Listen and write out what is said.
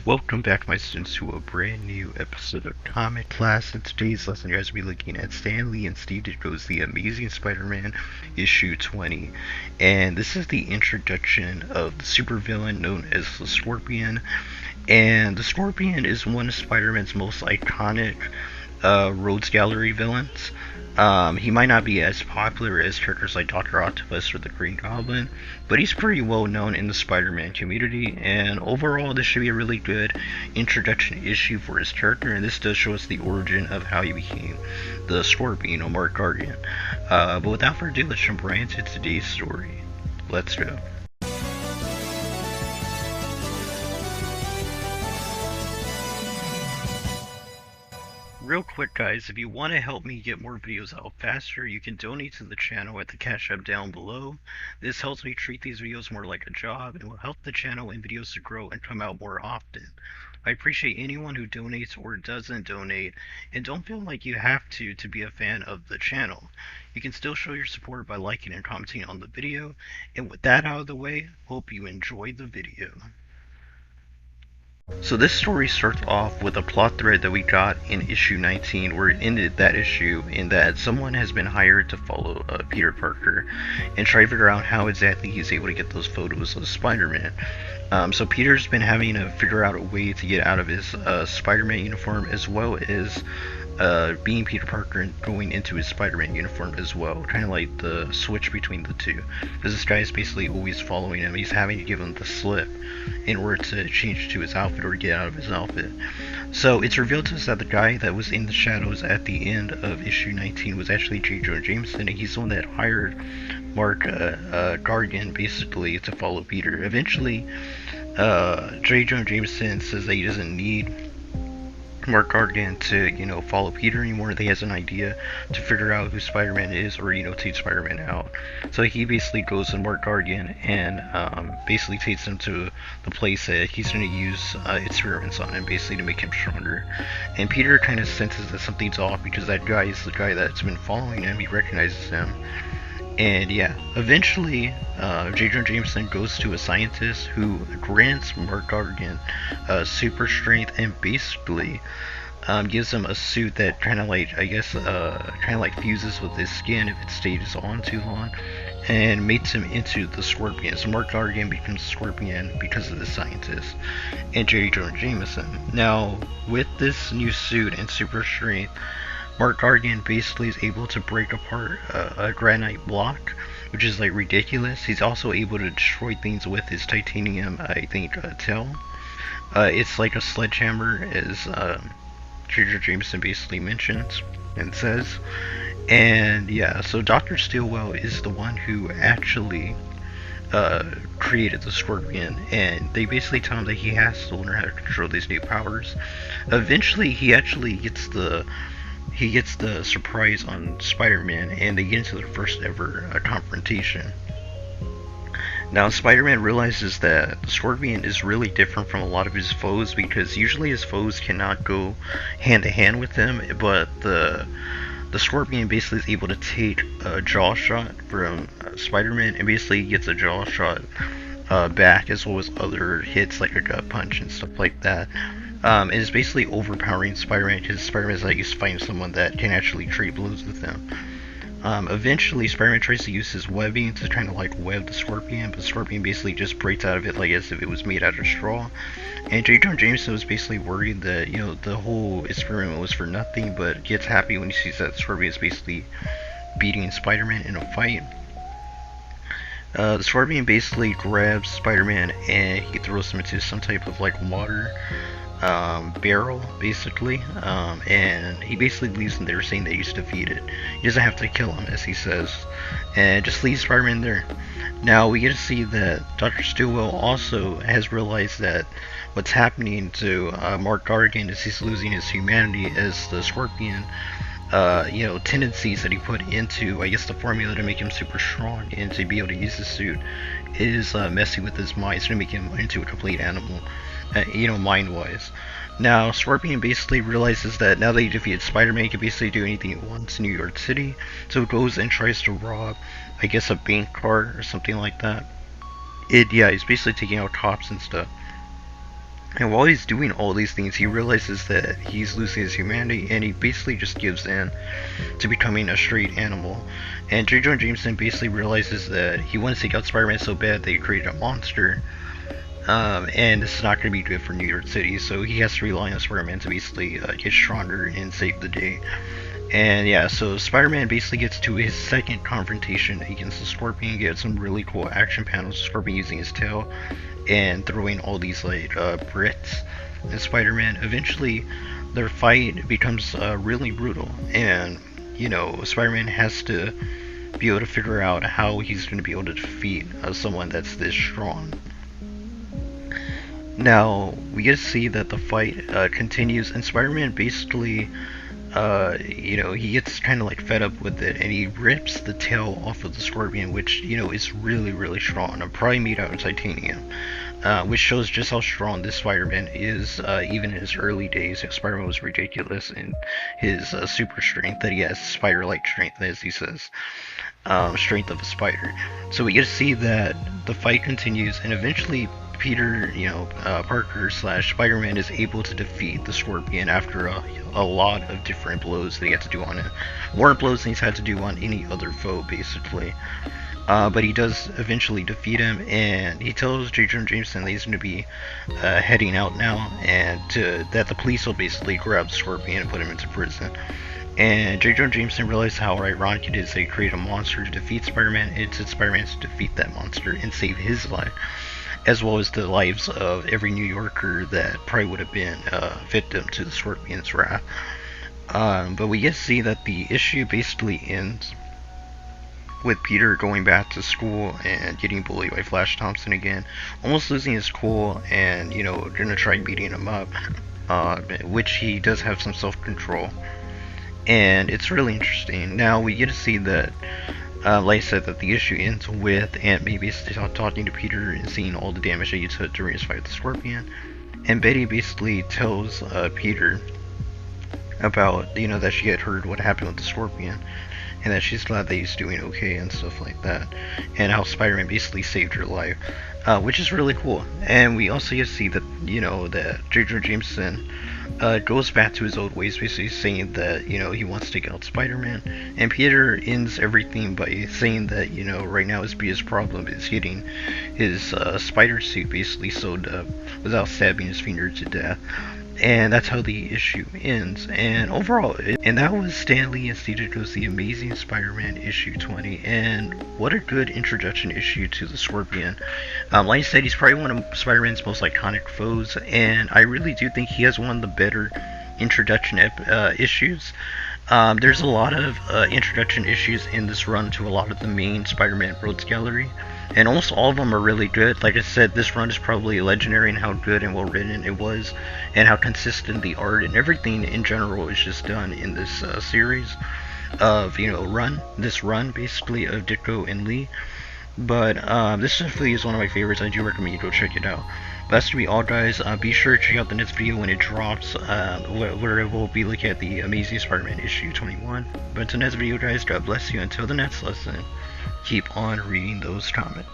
Welcome back, my students, to a brand new episode of Comic Class. In today's lesson, you guys will be looking at Stan Lee and Steve Ditko's The Amazing Spider-Man issue 20. And this is the introduction of the supervillain known as the Scorpion. And the Scorpion is one of Spider-Man's most iconic Rogues Gallery villains. He might not be as popular as characters like Dr. Octopus or the Green Goblin, but he's pretty well known in the Spider-Man community, and overall this should be a really good introduction issue for his character, and this does show us the origin of how he became the Scorpion or Mark Guardian. But without further ado, let's jump right into today's story. Let's go. Real quick, guys, if you want to help me get more videos out faster, you can donate to the channel at the Cash App down below. This helps me treat these videos more like a job and will help the channel and videos to grow and come out more often. I appreciate anyone who donates or doesn't donate, and don't feel like you have to be a fan of the channel. You can still show your support by liking and commenting on the video, and with that out of the way, hope you enjoyed the video. So this story starts off with a plot thread that we got in issue 19, where it ended that issue in that someone has been hired to follow Peter Parker and try to figure out how exactly he's able to get those photos of Spider-Man. So Peter's been having to figure out a way to get out of his Spider-Man uniform, as well as being Peter Parker and going into his Spider-Man uniform as well, kind of like the switch between the two, because this guy is basically always following him. He's having to give him the slip in order to change to his outfit or get out of his outfit. So it's revealed to us that the guy that was in the shadows at the end of issue 19 was actually J. Jonah Jameson, and he's the one that hired Mark Guardian basically to follow Peter. Eventually, J. Jonah Jameson says that he doesn't need Mark Guardian to, follow Peter anymore. He has an idea to figure out who Spider-Man is, or, take Spider-Man out. So he basically goes to Mark Guardian and basically takes him to the place that he's going to use experiments on him, basically to make him stronger. And Peter kind of senses that something's off, because that guy is the guy that's been following him. He recognizes him. And yeah, eventually, J. Jonah Jameson goes to a scientist who grants Mark Guardian super strength and basically gives him a suit that kind of like, fuses with his skin if it stays on too long, and makes him into the Scorpion. So Mark Guardian becomes Scorpion because of the scientist and J. Jonah Jameson. Now, with this new suit and super strength, Mark Guardian basically is able to break apart a granite block, which is like ridiculous. He's also able to destroy things with his titanium, tail. It's like a sledgehammer, as J. Jameson basically mentions and says. And yeah, so Dr. Stillwell is the one who actually created the Scorpion, and they basically tell him that he has to learn how to control these new powers. Eventually, he actually gets the surprise on Spider-Man, and they get into their first ever confrontation. Now, Spider-Man realizes that the Scorpion is really different from a lot of his foes, because usually his foes cannot go hand to hand with him, but the Scorpion basically is able to take a jaw shot from Spider-Man, and basically gets a jaw shot back, as well as other hits like a gut punch and stuff like that. And it's basically overpowering Spider-Man, because Spider-Man is like he's fighting someone that can actually trade blows with him. Eventually, Spider-Man tries to use his webbing to kind of like web the Scorpion, but the Scorpion basically just breaks out of it like as if it was made out of straw. And J. Jonah Jameson was basically worried that, the whole experiment was for nothing, but gets happy when he sees that Scorpion is basically beating Spider-Man in a fight. The Scorpion basically grabs Spider-Man and he throws him into some type of like water barrel, basically, and he basically leaves him there saying that he's defeated. He doesn't have to kill him, as he says, and just leaves Spider-Man there. Now we get to see that Dr. Stillwell also has realized that what's happening to Mark Guardian is he's losing his humanity, as the Scorpion tendencies that he put into, the formula to make him super strong and to be able to use the suit is messing with his mind. It's going to make him into a complete animal, mind-wise. Now, Scorpion basically realizes that now that he defeated Spider-Man, he can basically do anything he wants in New York City. So he goes and tries to rob, a bank card or something like that. He's basically taking out cops and stuff. And while he's doing all these things, he realizes that he's losing his humanity, and he basically just gives in to becoming a straight animal. And J. Jonah Jameson basically realizes that he wants to take out Spider-Man so bad that he created a monster. And this is not going to be good for New York City, so he has to rely on Spider-Man to basically get stronger and save the day. And yeah, so Spider-Man basically gets to his second confrontation against the Scorpion, gets some really cool action panels, Scorpion using his tail and throwing all these like Brits and Spider-Man. Eventually, their fight becomes really brutal, and you know, Spider-Man has to be able to figure out how he's going to be able to defeat someone that's this strong. Now, we get to see that the fight continues, and Spider-Man basically, you know, he gets kind of like fed up with it, and he rips the tail off of the Scorpion, which, you know, is really, really strong. Probably made out of titanium, which shows just how strong this Spider-Man is, even in his early days. Spider-Man was ridiculous in his super strength, that he has spider-like strength, as he says. Strength of a spider. So we get to see that the fight continues, and eventually Peter, you know, Parker slash Spider-Man is able to defeat the Scorpion after a lot of different blows that he had to do on it. More blows than he's had to do on any other foe, basically. But he does eventually defeat him, and he tells J. Jonah Jameson that he's going to be heading out now, and that the police will basically grab the Scorpion and put him into prison. And J. Jonah Jameson realized how ironic it is they create a monster to defeat Spider-Man. It's Spider-Man to defeat that monster and save his life, as well as the lives of every New Yorker that probably would have been a victim to the Scorpion's wrath. But we get to see that the issue basically ends with Peter going back to school and getting bullied by Flash Thompson again, almost losing his cool, and, you know, gonna try beating him up, which he does have some self-control. And it's really interesting. Now we get to see that, like I said, that the issue ends with Aunt May basically talking to Peter and seeing all the damage that he took during his fight with the Scorpion. And Betty basically tells Peter about, you know, that she had heard what happened with the Scorpion, and that she's glad that he's doing okay and stuff like that, and how Spider-Man basically saved her life, which is really cool. And we also get to see that, you know, that J. Jonah Jameson goes back to his old ways, basically saying that, you know, he wants to get out Spider-Man. And Peter ends everything by saying that, you know, right now his biggest problem is getting his spider suit basically sewed up without stabbing his finger to death. And that's how the issue ends. And overall, and that was Stan Lee and Steve Ditko's The Amazing Spider-Man issue 20. And what a good introduction issue to the Scorpion. Like I said, he's probably one of Spider-Man's most iconic foes, and I really do think he has one of the better introduction issues. There's a lot of introduction issues in this run to a lot of the main Spider-Man Rogues Gallery, and almost all of them are really good. Like I said, this run is probably legendary in how good and well written it was, and how consistent the art and everything in general is just done in this series of, you know, this run basically of Ditko and Lee. But this definitely is one of my favorites. I do recommend you go check it out. But that's to be all, guys. Be sure to check out the next video when it drops, where we'll be looking at the Amazing Spider-Man issue 21. But until next video, guys, God bless you. Until the next lesson, keep on reading those comics.